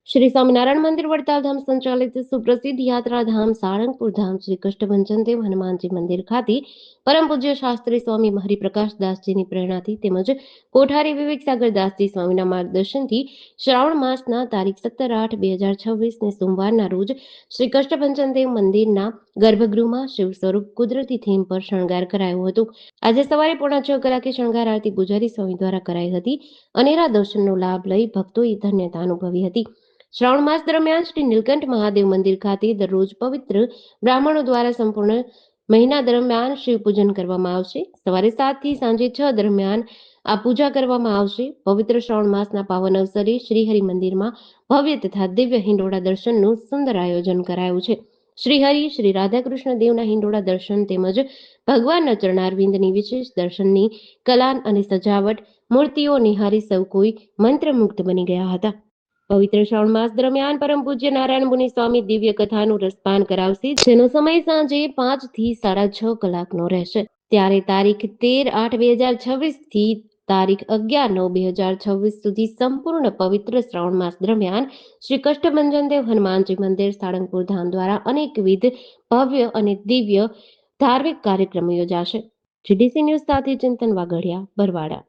श्री स्वामीनारायण मंदिर वडताल धाम संचालित सुप्रसिद्ध यात्राधाम साळंगपुर धाम श्री कष्टभंजन देव हनुमानजी मंदिर खाતે પરમ પૂજ્ય શાસ્ત્રી સ્વામી હરિપ્રકાશ દાસજીની પ્રેરણાથી તેમજ કોઠારી વિવેક સાગર દાસજી સ્વામીના માર્ગદર્શનથી શ્રાવણ માસના તારીખ 17/8/2026 સોમવારના રોજ શ્રી કષ્ટભંજન દેવ મંદિરના ગર્ભગૃહમાં શિવ સ્વરૂપ કુદરતી થીમ પર શણગાર કરાયો હતો। આજે સવારે 6:45 કલાકે શણગાર આરતી પૂજારી સ્વામી દ્વારા કરાઈ હતી। અનેરા દર્શનનો લાભ લઈ ભક્તોએ ધન્યતા અનુભવી હતી। શ્રાવણ માસ દરમિયાન શ્રી નીલકંઠ મહાદેવ મંદિર ખાતે દરરોજ પવિત્ર બ્રાહ્મણો દ્વારા સંપૂર્ણ મહિના દરમિયાન શિવ પૂજન કરવામાં આવશે। સવારે 7 થી સાંજે 6 દરમિયાન આ પૂજા કરવામાં આવશે। પવિત્ર શ્રાવણ માસના પાવન અવસરે શ્રીહરિ મંદિરમાં ભવ્ય તથા દિવ્ય હિંડોળા દર્શનનું સુંદર આયોજન કરાયું છે। શ્રીહરિ શ્રી રાધાકૃષ્ણ દેવના હિંડોળા દર્શન તેમજ ભગવાનના ચરણારવિંદની વિશેષ દર્શનની કલા અને સજાવટ મૂર્તિઓ નિહારી સૌ કોઈ મંત્રમુગ્ધ બની ગયા હતા। પવિત્ર શ્રાવણ માસ દરમિયાન પરમ પૂજ્ય નારાયણ મુનિ સ્વામી દિવ્ય કથાનું રસપાન કરાવશે, જેનો સમય સાંજે 5 થી 6:30 કલાકનો રહેશે। ત્યારે તારીખ 13/8/2026 થી તારીખ 11/9/2026 સુધી સંપૂર્ણ પવિત્ર શ્રાવણ માસ દરમિયાન શ્રી કષ્ટભંજન દેવ હનુમાનજી મંદિર સાળંગપુર ધામ દ્વારા અનેકવિધ ભવ્ય અને દિવ્ય ધાર્મિક કાર્યક્રમો યોજાશે। જીડીસી ન્યૂઝ સાથે ચિંતન વાગડિયા, બરવાડા।